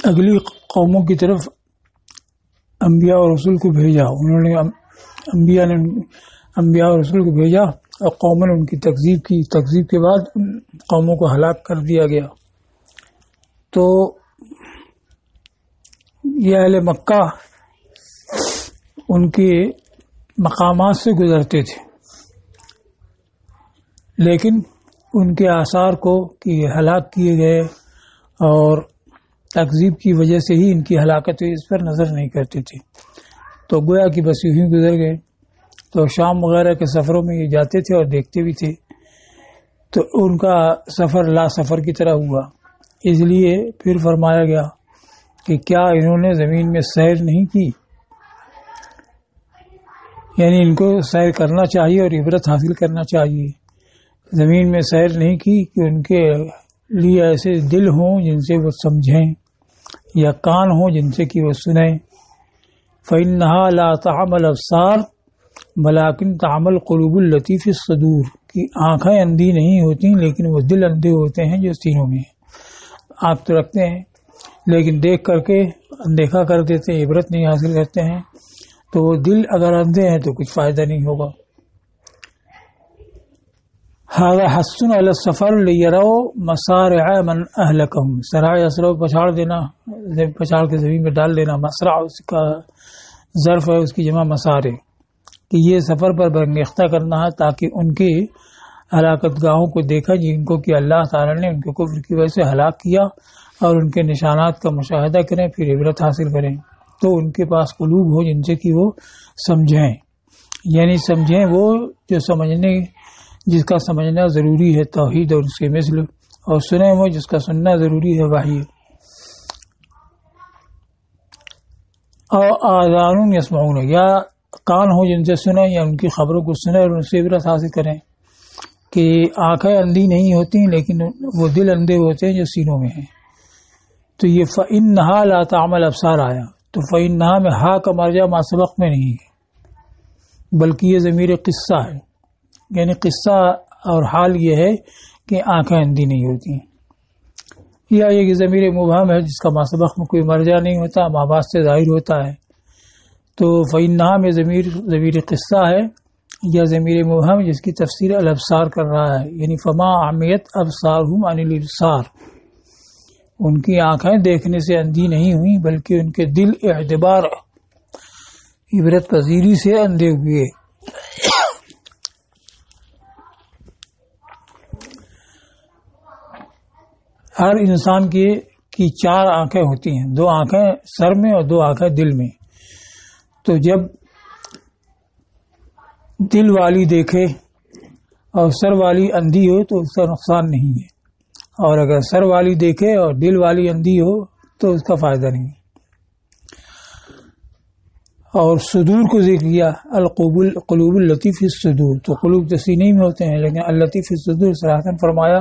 اگلی قوموں کی طرف انبیاء اور رسول کو بھیجا. انہوں نے انبیاء اور رسول کو بھیجا اور قوموں نے ان کی تکذیب کی. تکذیب کے بعد قوموں کو ہلاک کر دیا گیا. تو یہ اہل مکہ ان کے مقامات سے گزرتے تھے، لیکن ان کے آثار کو کہ ہلاک کیے گئے اور تکذیب کی وجہ سے ہی ان کی ہلاکت ہوئی، اس پر نظر نہیں کرتے تھے. تو گویا کہ بس یوں ہی گزر گئے. تو شام وغیرہ کے سفروں میں یہ جاتے تھے اور دیکھتے بھی تھے. تو ان کا سفر لا سفر کی طرح ہوا. اس لیے پھر فرمایا گیا کہ کیا انہوں نے زمین میں سیر نہیں کی، یعنی ان کو سیر کرنا چاہیے اور عبرت حاصل کرنا چاہیے. زمین میں سیر نہیں کی کہ ان کے لیے ایسے دل ہوں جن سے وہ سمجھیں یا کان ہوں جن سے کہ وہ سنیں. فَإِنَّهَا لَا تَعْمَى الْأَبْصَارُ وَلَكِنْ تَعْمَى الْقُلُوبُ الَّتِي فِي الصُّدُورِ کہ آنکھیں اندھی نہیں ہوتی لیکن وہ دل اندھے ہوتے ہیں جو سینوں میں ہیں. آنکھ تو رکھتے ہیں لیکن دیکھ کر کے اندیکھا کر دیتے ہیں، عبرت نہیں حاصل کرتے ہیں. تو وہ دل اگر اندھے ہیں تو کچھ فائدہ نہیں ہوگا. هذا حث على السفر ليروا مسارع من اهلكهم. سرائے اسرو پچھاڑ کے زمین میں ڈال دینا. مسرع اس کا ظرف ہے، اس کی جمع مسارع، کہ یہ سفر پر برانگیختہ کرنا ہے تاکہ ان کی ہلاکت گاہوں کو دیکھا جن کو کہ اللہ تعالیٰ نے ان کو کفر کی وجہ سے ہلاک کیا اور ان کے نشانات کا مشاہدہ کریں، پھر عبرت حاصل کریں. تو ان کے پاس قلوب ہو جن سے کہ وہ سمجھیں، یعنی سمجھیں وہ جو سمجھنے جس کا سمجھنا ضروری ہے توحید اور اس کے مثل، اور سنیں وہ جس کا سننا ضروری ہے وحی. اور آذان یسمعون یا کان ہو جن سے سنیں یا ان کی خبروں کو سنیں اور ان سے عبرت حاصل کریں. کہ آنکھیں اندھی نہیں ہوتی لیکن وہ دل اندھے ہوتے ہیں جو سینوں میں ہیں. تو یہ فَإِنَّهَا لَا تَعْمَى الْأَبْصَارُ آیا. تو فَإِنَّهَا میں ہا کا مرجع ما سبق میں نہیں ہے بلکہ یہ ضمیر قصہ ہے، یعنی قصہ اور حال یہ ہے کہ آنکھیں اندھی نہیں ہوتی. یا یہ ضمیر مبہم ہے جس کا ما سبق میں کوئی مرجع نہیں ہوتا، ما بعد سے ظاہر ہوتا ہے. تو فَإِنَّهَا میں ضمیر قصہ ہے یا ضمیر مبہم جس کی تفسیر الابصار کر رہا ہے، یعنی فما عمیت ابصارہم عن الابصار. ان کی آنکھیں دیکھنے سے اندھی نہیں ہوئی بلکہ ان کے دل اعتبار عبرت پذیری سے اندھے ہوئے. ہر انسان کی 4 آنکھیں ہوتی ہیں، 2 آنکھیں سر میں اور 2 آنکھیں دل میں. تو جب دل والی دیکھے اور سر والی اندھی ہو تو اس کا نقصان نہیں ہے، اور اگر سر والی دیکھے اور دل والی اندھی ہو تو اس کا فائدہ نہیں. اور صدور کو ذکر کیا، القلوب التی فی الصدور. تو قلوب تو سینے میں ہوتے ہیں لیکن التی فی الصدور صراحتاً فرمایا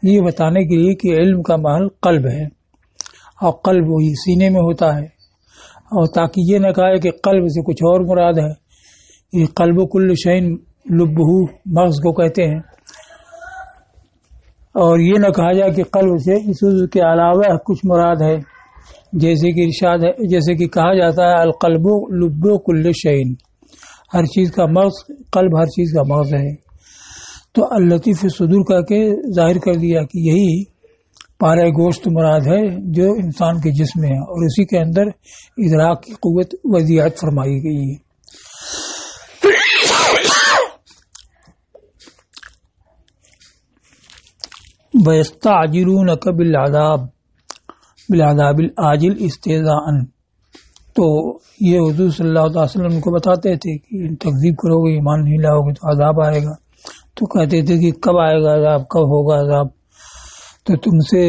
یہ بتانے کے لیے کہ علم کا محل قلب ہے اور قلب وہی سینے میں ہوتا ہے، اور تاکہ یہ نہ کہے کہ قلب سے کچھ اور مراد ہے. یہ قلب کل شیء لبہ مغز کو کہتے ہیں، اور یہ نہ کہا جائے کہ قلب سے اس کے علاوہ کچھ مراد ہے، جیسے کہ ارشاد ہے، جیسے کہ کہا جاتا ہے القلب لب کل شیء، ہر چیز کا مغز قلب ہر چیز کا مغز ہے. تو اللطیف صدور کہہ کے ظاہر کر دیا کہ یہی پارہ گوشت مراد ہے جو انسان کے جسم ہے، اور اسی کے اندر ادراک کی قوت وضعیت فرمائی گئی ہے. وَيَسْتَعْجِلُونَكَ بِالْعَذَابِ الْعَاجِلِ اسْتِهْزَاءً. تو یہ حضور صلی اللہ علیہ وسلم کو بتاتے تھے کہ تکذیب کرو گے، ایمان نہیں لاؤ گے تو عذاب آئے گا. تو کہتے تھے کہ کب آئے گا عذاب، کب ہوگا عذاب. تو تم سے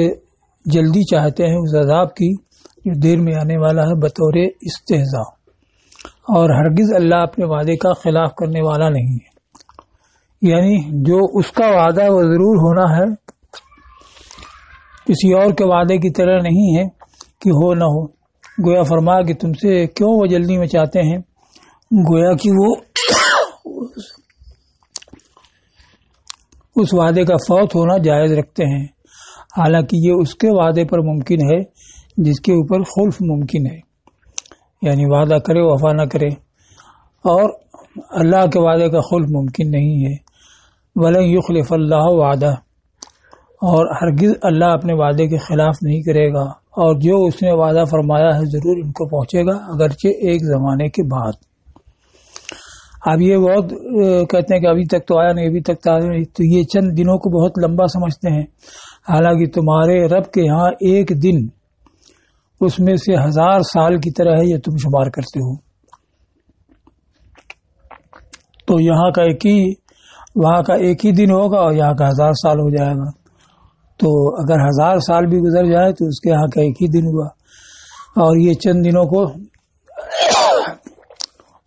جلدی چاہتے ہیں اس عذاب کی جو دیر میں آنے والا ہے بطور استہزاء، اور ہرگز اللہ اپنے وعدے کا خلاف کرنے والا نہیں ہے. یعنی جو اس کا وعدہ ہے وہ ضرور ہونا ہے، کسی اور کے وعدے کی طرح نہیں ہے کہ ہو نہ ہو. گویا فرمایا کہ تم سے کیوں وہ جلدی میں چاہتے ہیں، گویا کہ وہ اس وعدے کا فوت ہونا جائز رکھتے ہیں، حالانکہ یہ اس کے وعدے پر ممکن ہے جس کے اوپر خلف ممکن ہے، یعنی وعدہ کرے وفا نہ کرے، اور اللہ کے وعدے کا خلف ممکن نہیں ہے۔ وَلَن يُخْلِفَ اللَّهُ وَعْدَهُ، اور ہرگز اللہ اپنے وعدے کے خلاف نہیں کرے گا، اور جو اس نے وعدہ فرمایا ہے ضرور ان کو پہنچے گا، اگرچہ ایک زمانے کے بعد۔ اب یہ بہت کہتے ہیں کہ ابھی تک تو آیا نہیں، ابھی تک تو آیا نہیں، تو یہ چند دنوں کو بہت لمبا سمجھتے ہیں، حالانکہ تمہارے رب کے ہاں ایک دن اس میں سے 1000 سال کی طرح ہے، یہ تم شمار کرتے ہو۔ تو یہاں کا وہاں کا ایک ہی دن ہوگا اور یہاں کا 1000 سال ہو جائے گا، تو اگر 1000 سال بھی گزر جائے تو اس کے یہاں کا ایک ہی دن ہوا، اور یہ چند دنوں کو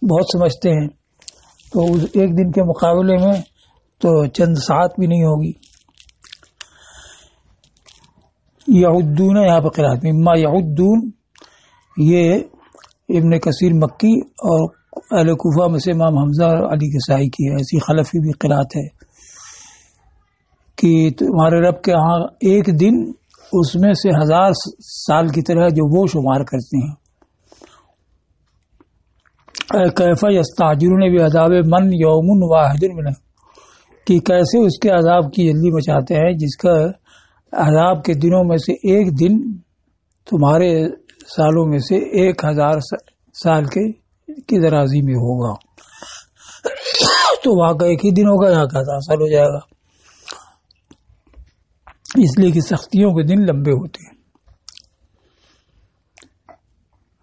بہت سمجھتے ہیں، تو اس ایک دن کے مقابلے میں تو چند ساعت بھی نہیں ہوگی۔ یعدون، یہاں پر قرات میں ما یعدون، یہ ابن کثیر مکی اور اہل کوفہ میں سے امام حمزہ اور علی کسائی کی ہے، ایسی خلفی بھی قرات ہے کہ تمہارے رب کے ہاں ایک دن اس میں سے 1000 سال کی طرح جو وہ شمار کرتے ہیں۔ کیف یستعجلون بعذاب من یوم واحد منہ، کہ کیسے اس کے عذاب کی جلدی مچاتے ہیں جس کا عذاب کے دنوں میں سے ایک دن تمہارے سالوں میں سے 1000 سال کی درازی میں ہوگا، تو وہاں کا ایک ہی دن ہوگا، یہاں کا 1000 سال ہو جائے گا، اس لیے کہ سختیوں کے دن لمبے ہوتے ہیں۔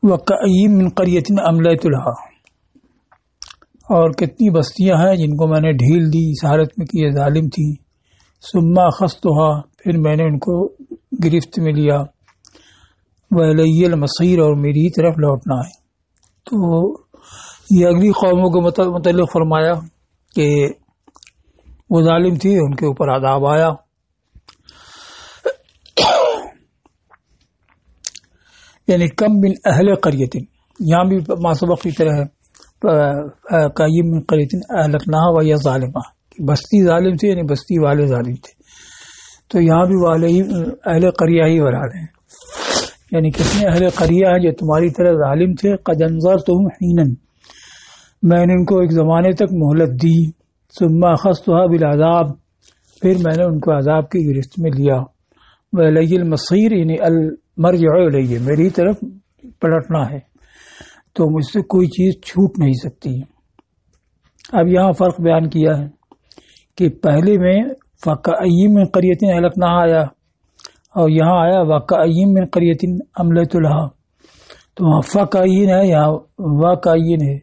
وَكَأَيِّن مِّن قَرْيَةٍ أَمْلَيْتُ لَهَا، اور کتنی بستیاں ہیں جن کو میں نے ڈھیل دی اس حالت میں کہ یہ ظالم تھی، ثُمَّ أَخَذْتُهَا، پھر میں نے ان کو گرفت میں لیا، وَإِلَيَّ الْمَصِيرُ، اور میری ہی طرف لوٹنا ہے۔ تو یہ اگلی قوموں کے متعلق فرمایا کہ وہ ظالم تھی، ان کے اوپر عذاب آیا۔ یعنی کم من اہل قریۃ، یہاں بھی ماسبق کی طرح ہے، قیم من قریۃ اہلکناہا وہی ظالمہ، بستی ظالم تھی، یعنی بستی والے ظالم تھے، تو یہاں بھی والے ہی اہل قریہ ہی مراد ہیں، یعنی کتنے اہل قریہ ہیں جو تمہاری طرح ظالم تھے۔ قد انذرتہم حینا، میں نے ان کو ایک زمانے تک مہلت دی، ثم اخذتها بالعذاب، پھر میں نے ان کو عذاب کی گرفت میں لیا، وإلی المصیر، یعنی المرجع الیہ، میری طرف پلٹنا ہے، تو مجھ سے کوئی چیز چھوٹ نہیں سکتی۔ اب یہاں فرق بیان کیا ہے کہ پہلے میں فَكَأَيِّن مِّن قَرْيَةٍ أَهْلَكْنَاهَا آیا، اور یہاں آیا وَكَأَيِّن مِّن قَرْيَةٍ أَمْلَيْتُ لَهَا، تو وہاں فَكَأَيِّن ہے، یہاں وَكَأَيِّن ہے،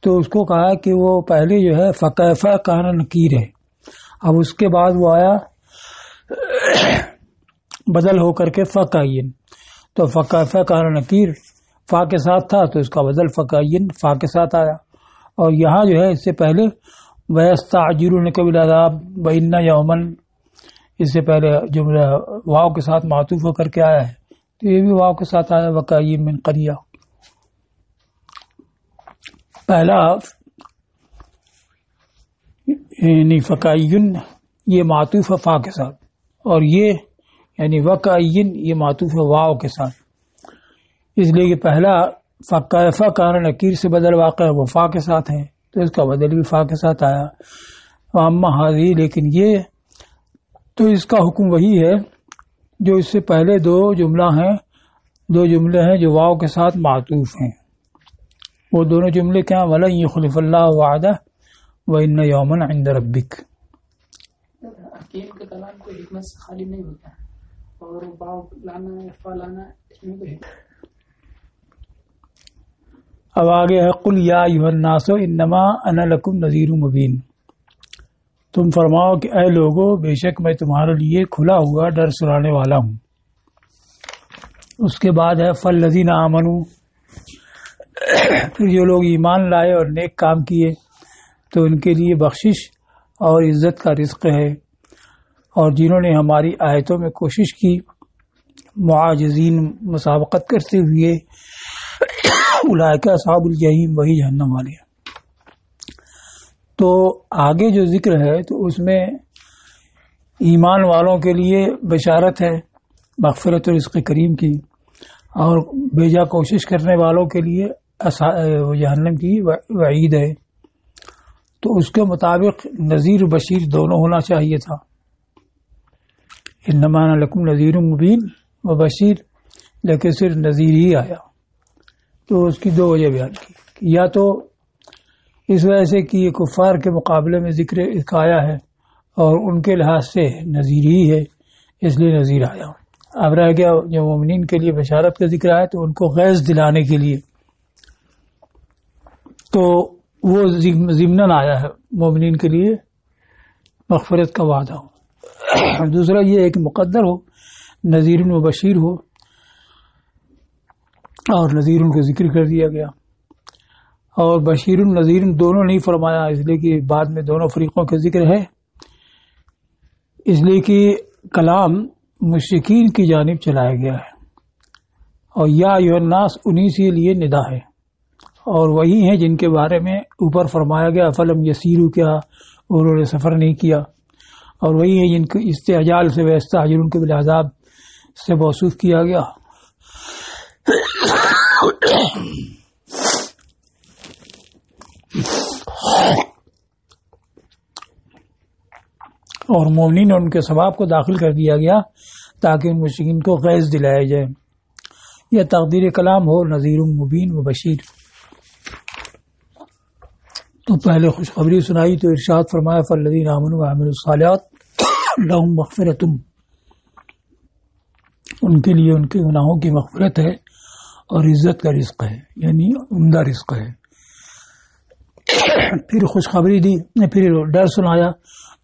تو اس کو کہا کہ وہ پہلے جو ہے فَكَيْفَ كَانَ نَكِيرٌ ہے، اب اس کے بعد وہ آیا بدل ہو کر کے فَكَأَيِّن، تو فَكَيْفَ كَانَ نَكِيرٌ فا کے ساتھ تھا تو اس کا بدل فَكَأَيِّن فا کے ساتھ آیا، اور یہاں جو ہے اس سے پہلے وَيَسْتَعْجِلُونَكَ بِالْعَذَابِ وَإِنَّ يَوْمًا، اس سے پہلے جملہ واو کے ساتھ معطوف ہو کر کے آیا ہے، تو یہ بھی واو کے ساتھ آیا وَكَأَيِّن مِّن قَرْيَةٍ۔ پہلا یعنی فَكَأَيِّن یہ معطوف ہے فا کے ساتھ، اور یہ یعنی وَكَأَيِّن یہ معطوف ہے واو کے ساتھ، اس لیے کہ پہلا فَكَيْفَ كَانَ نَكِيرٌ سے بدل واقع وہ فا کے ساتھ ہے، تو اس کا بدل بھی فا کے ساتھ آیا۔ وَأَمَّا هَذِهِ، لیکن یہ تو اس کا حکم وہی ہے جو اس سے پہلے دو جملے ہیں جو واو کے ساتھ معطوف ہیں، وہ دونوں جملے کیا؟ وَلَن يُخْلِفَ اللَّهُ وَعْدَهُ وَإِنَّ يَوْمًا عِندَ رَبِّكَ۔ حکیم کا کلام کوئی حکمت سے خالی نہیں ہوتا، اور واو لانا فا لانا اس میں کوئی حکمت۔ اب آگے ہے قل یا ایھا الناس انما انا لکم نذیر مبین، تم فرماؤ کہ اے لوگو بے شک میں تمہارے لیے کھلا ہوا ڈر سنانے والا ہوں۔ اس کے بعد ہے فالذین آمنوا، پھر جو لوگ ایمان لائے اور نیک کام کیے تو ان کے لیے بخشش اور عزت کا رزق ہے، اور جنہوں نے ہماری آیتوں میں کوشش کی معاجزین مسابقت کرتے ہوئے، اولئک اصحاب الجحیم، وہی جہنم والے ہیں۔ تو آگے جو ذکر ہے تو اس میں ایمان والوں کے لیے بشارت ہے مغفرت و رزق کریم کی، اور بیجا کوشش کرنے والوں کے لیے جہنم کی وعید ہے. تو اس کے مطابق نذیر و بشیر دونوں ہونا چاہیے تھا. انما انا لکم نذیر مبین و بشیر، لیکن صرف نذیر ہی آیا. تو اس کی دو وجہ بیان کی، یا تو اس وجہ سے کہ یہ کفار کے مقابلے میں ذکر ایک آیا ہے اور ان کے لحاظ سے نذیر ہی ہے اس لیے نذیر آیا. اب رہ گیا جو مومنین کے لیے بشارت کا ذکر آیا تو ان کو غیظ دلانے کے لیے، تو وہ ضمناً آیا ہے مومنین کے لیے مغفرت کا وعدہ ہو. دوسرا یہ ہے کہ مقدر ہو، نذیر و بشیر ہو، اور نذیر کو ذکر کر دیا گیا، اور بشیر نذیر دونوں نہیں فرمایا اس لیے کہ بعد میں دونوں فریقوں کا ذکر ہے، اس لیے کہ کلام مشرکین کی جانب چلایا گیا ہے، اور یا ایھا الناس انہی سے لیے ندا ہے، اور وہی ہیں جن کے بارے میں اوپر فرمایا گیا فلم یسیرو، کیا انہوں نے سفر نہیں کیا، اور وہی ہیں جن کو استعجال سے ویستعجلون کے بالعذاب سے موصوف کیا گیا. اور مومنین اور ان کے ثواب کو داخل کر دیا گیا تاکہ ان مشرکین کو غیظ دلایا جائے. یہ تقدیر کلام ہو نذیر مبین و بشیر. تو پہلے خوشخبری سنائی تو ارشاد فرمایا فالذین آمنوا وعملوا الصالحات لہم مغفرۃ، ان کے لیے ان کے گناہوں کی مغفرت ہے اور عزت کا رزق ہے، یعنی عمدہ رزق ہے. پھر خوشخبری دی، پھر ڈر سنایا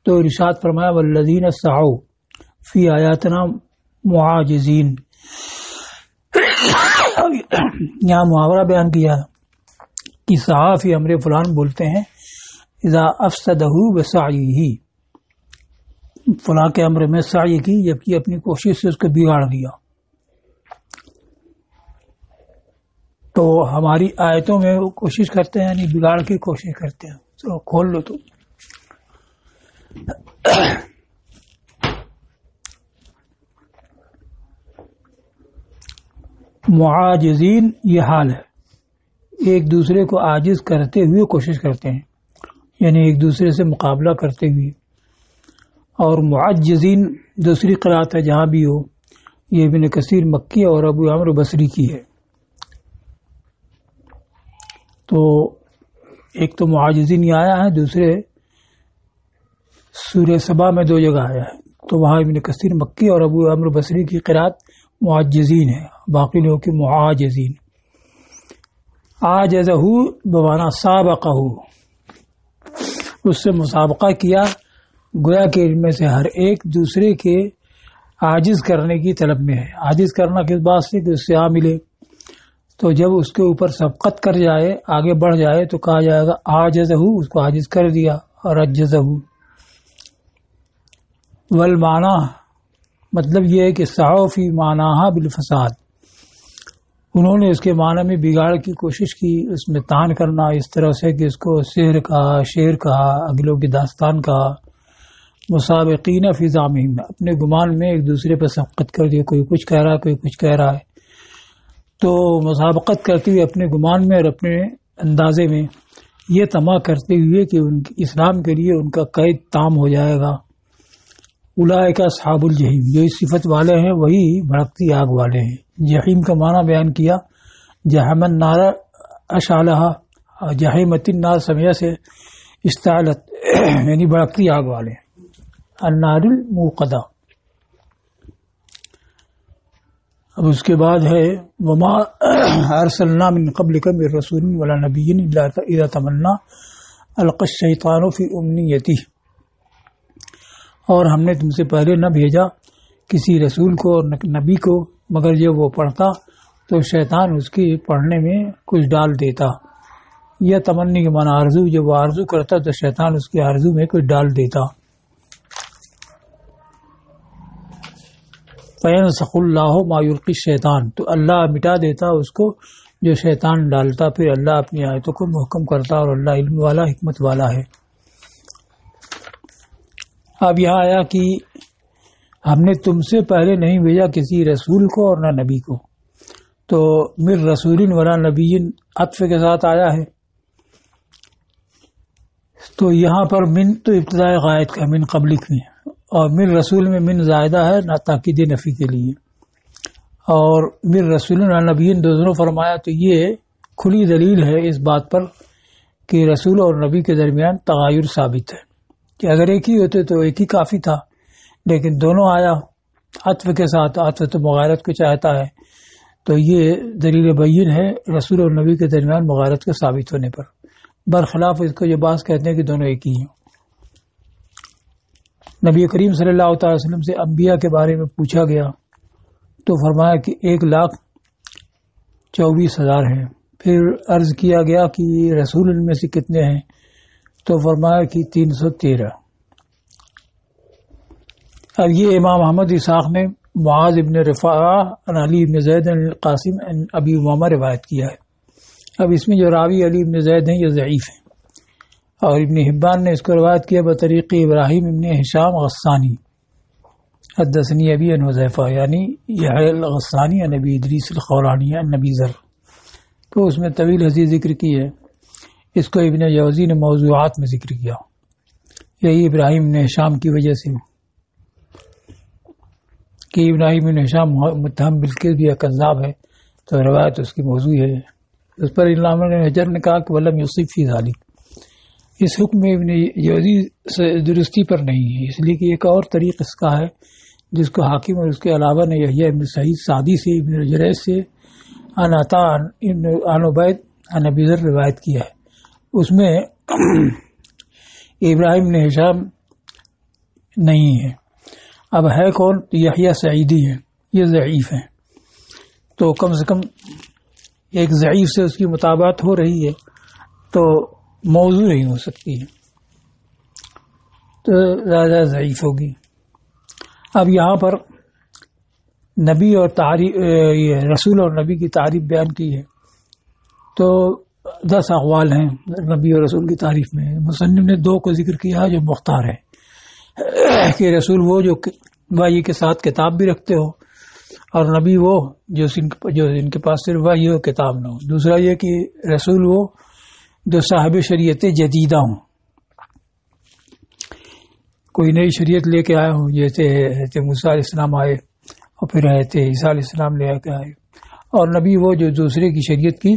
تو ارشاد فرمایا والذین سعوا فی آیاتنا معاجزین. یہاں محاورہ بیان کیا کہ سعا فی امر فلان بولتے ہیں اذا افسدہ بسعیہ، فلاں کے امر میں سعی کی جبکہ اپنی کوشش سے اس کو بگاڑ دیا. تو ہماری آیتوں میں وہ کوشش کرتے ہیں یعنی بگاڑ کی کوشش کرتے ہیں. تو کھول لو تو معاجزین یہ حال ہے، ایک دوسرے کو عاجز کرتے ہوئے کوشش کرتے ہیں، یعنی ایک دوسرے سے مقابلہ کرتے ہوئے. اور معجزین دوسری قرأت ہے جہاں بھی ہو، یہ ابن کثیر مکی اور ابو عمرو بصری کی ہے. تو ایک تو معاجزین یہ آیا ہے، دوسرے سورہ سبا میں دو جگہ آیا ہے، تو وہاں ابن کثیر مکی اور ابو عمرو بصری کی قرأت معجزین ہے، باقی لوگوں کی معاجزین. عاجزہ بمعنی سابقہ، اس سے مسابقہ کیا، گویا کہ ان میں سے ہر ایک دوسرے کے عاجز کرنے کی طلب میں ہے. عاجز کرنا کس بات سے کہ اس سے ملے، تو جب اس کے اوپر سبقت کر جائے، آگے بڑھ جائے تو کہا جائے گا عاجزہ، اس کو عاجز کر دیا، اور عجزہ. والمعنی مطلب یہ ہے کہ سعوا فی معناہا بالفساد، انہوں نے اس کے معنی میں بگاڑ کی کوشش کی، اس میں تان کرنا اس طرح سے کہ اس کو سحر کہا، شعر کہا، اگلوں کی داستان کہا. مسابقین فی زعمہم، اپنے گمان میں ایک دوسرے پر سبقت کر دیا، کوئی کچھ کہہ رہا ہے کوئی کچھ کہہ رہا ہے، تو مسابقت کرتے ہوئے اپنے گمان میں اور اپنے اندازے میں یہ طمع کرتے ہوئے کہ ان اسلام کے لیے ان کا قید تام ہو جائے گا. اولئک اصحاب الجحیم، جو اس صفت والے ہیں وہی بھڑکتی آگ والے ہیں. جحیم کا معنی بیان کیا، جہم النار اشعلہا، جحیمت النار سمیہ سے استعلت یعنی بھڑکتی آگ والے، النار الموقدہ. اب اس کے بعد ہے وما ارسلنا من قبلک من رسول ولا نبی الا اذا تمنى القى الشیطان فی امنیتہ، اور ہم نے تم سے پہلے نہ بھیجا کسی رسول کو اور نبی کو مگر جب وہ پڑھتا تو شیطان اس کی پڑھنے میں کچھ ڈال دیتا. یہ تمنی کے معنی آرزو، جب وہ آرزو کرتا تو شیطان اس کی آرزو میں کچھ ڈال دیتا. فَيَنْسَخُ اللَّهُ مَا يُلْقِي الشَّيْطَانُ، تو اللہ مٹا دیتا اس کو جو شیطان ڈالتا، پھر اللہ اپنی آیتوں کو محکم کرتا، اور اللہ علم والا حکمت والا ہے. اب یہاں آیا کہ ہم نے تم سے پہلے نہیں بھیجا کسی رسول کو اور نہ نبی کو، تو من رسول ولا نبی عطف کے ساتھ آیا ہے، تو یہاں پر من تو ابتداء غائب کا من قبلک میں، اور من رسول میں من زائدہ ہے نہ تاکید نفی کے لیے، اور من رسول ولا نبی دونوں فرمایا تو یہ کھلی دلیل ہے اس بات پر کہ رسول اور نبی کے درمیان تغایر ثابت ہے، کہ اگر ایک ہی ہوتے تو ایک ہی کافی تھا، لیکن دونوں آیا عطف کے ساتھ، عطف تو مغایرت کو چاہتا ہے، تو یہ دلیل بین ہے رسول اور نبی کے درمیان مغایرت کے ثابت ہونے پر، برخلاف اس کو یہ بات کہتے ہیں کہ دونوں ایک ہی ہیں۔ نبی کریم صلی اللہ تعالی وسلم سے انبیاء کے بارے میں پوچھا گیا تو فرمایا کہ 1,24,000 ہیں، پھر عرض کیا گیا کہ رسول ان میں سے کتنے ہیں، تو فرمایا کہ 313۔ اب یہ امام احمد اسحاق نے معاذ ابن رفاعہ عن علی ابن زید القاسم عن ابی امامہ روایت کیا ہے۔ اب اس میں جو راوی علی ابن زید ہیں یہ ضعیف ہیں، اور ابن حبان نے اس کو روایت کیا بطریق ابراہیم ابن ہشام غسانی حدثنی ابی عن حذیفہ، یعنی یحیی الغسانی عن ابی ادریس الخولانی عن ابی ذر، تو اس میں طویل حدیث ذکر کی ہے۔ اس کو ابن جوزی نے موضوعات میں ذکر کیا، یہی ابراہیم بن ہشام کی وجہ سے کہ ابراہیم بن ہشام متہم بالکل بھی کذاب ہے، تو روایت اس کی موضوع ہے۔ اس پر علامہ حجر نے کہا کہ ولم یصب فی ذلک، اس حکم میں ابن جوزی سے درستی پر نہیں ہے، اس لیے کہ ایک اور طریق اس کا ہے جس کو حاکم اور اس کے علاوہ نے یحییٰ ابن سعید سعدی سے ابن جریج سے عن عطاء ابن عبید عن ابی ذر روایت کیا ہے، اس میں ابراہیم بن ہشام نہیں ہے۔ اب ہے کون؟ تو یحییٰ سعیدی ہے، یہ ضعیف ہیں، تو کم سے کم ایک ضعیف سے اس کی مطابقت ہو رہی ہے تو موضوع نہیں ہو سکتی ہے، تو زیادہ ضعیف ہوگی۔ اب یہاں پر نبی اور تعریف، رسول اور نبی کی تعریف بیان کی ہے، تو 10 اقوال ہیں نبی اور رسول کی تعریف میں۔ مصنف نے 2 کو ذکر کیا جو مختار ہے، کہ رسول وہ جو وحی کے ساتھ کتاب بھی رکھتے ہو، اور نبی وہ جو ان کے پاس صرف وحی ہو کتاب نہ ہو۔ دوسرا یہ کہ رسول وہ جو صاحب شریعت جدیدہ ہوں، کوئی نئی شریعت لے کے آئے ہوں، جیسے حضرت موسیٰ علیہ السلام آئے اور پھر حضرت عیسیٰ علیہ السلام لے کے آئے، اور نبی وہ جو دوسرے کی شریعت کی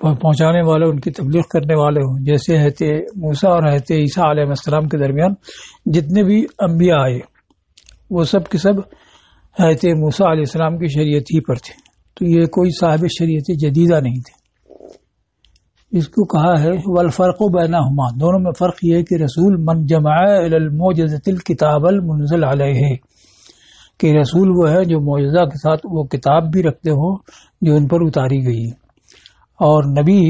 پہنچانے والے، ان کی تبلیغ کرنے والے ہوں، جیسے حضرت موسیٰ اور حضرت عیسیٰ علیہ السلام کے درمیان جتنے بھی انبیاء آئے وہ سب کے سب حضرت موسیٰ علیہ السلام کی شریعت ہی پر تھے، تو یہ کوئی صاحب شریعت جدیدہ نہیں تھے۔ اس کو کہا ہے والفرق بینہما، دونوں میں فرق یہ ہے کہ رسول من جمع الی المعجزۃ الکتاب المنزل علیہ، کہ رسول وہ ہے جو معجزہ کے ساتھ وہ کتاب بھی رکھتے ہو جو ان پر اتاری گئی، اور نبی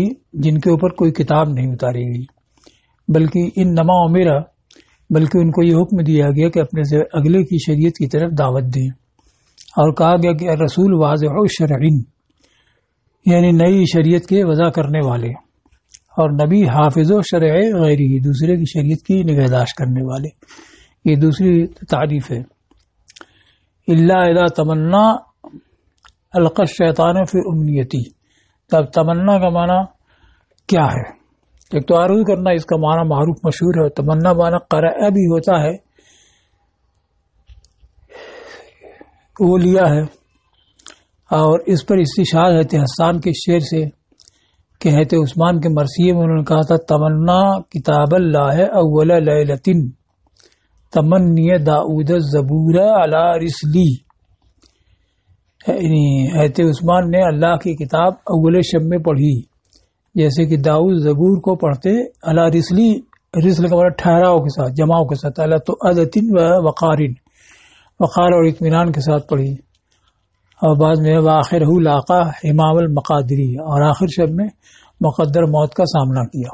جن کے اوپر کوئی کتاب نہیں اتاری گئی، بلکہ انما امرا، بلکہ ان کو یہ حکم دیا گیا کہ اپنے سے اگلے کی شریعت کی طرف دعوت دیں، اور کہا گیا کہ رسول واضح شرعین، یعنی نئی شریعت کے وضع کرنے والے، اور نبی حافظ و شرع غیری، دوسرے کی شریعت کی نگہداشت کرنے والے، یہ دوسری تعریف ہے۔ الا اذا تمنا القى الشیطان فی امنیتی، تب تمنا کا معنی کیا ہے؟ ایک تو عرض کرنا، اس کا معنی معروف مشہور ہے، تمنا معنی قرأ بھی ہوتا ہے، وہ لیا ہے، اور اس پر استشہاد ہے حسان کے شعر سے کہ حضرت عثمان کے مرثیے میں انہوں نے کہا تھا تمنا کتاب اللہ اول لیلۃ تمنی داؤد الزبور علی رسلی، یعنی حضرت عثمان نے اللہ کی کتاب اول شب میں پڑھی، جیسے کہ داؤد زبور کو پڑھتے علی رسلی، رسل کا مطلب ٹھہراؤ کے ساتھ، جماؤ کے ساتھ، اللہ تو عدتن و وقار اور اطمینان کے ساتھ پڑھی، اور بعد میں وآخرہ لاقا امام المقادری، اور آخر شب میں مقدر موت کا سامنا کیا۔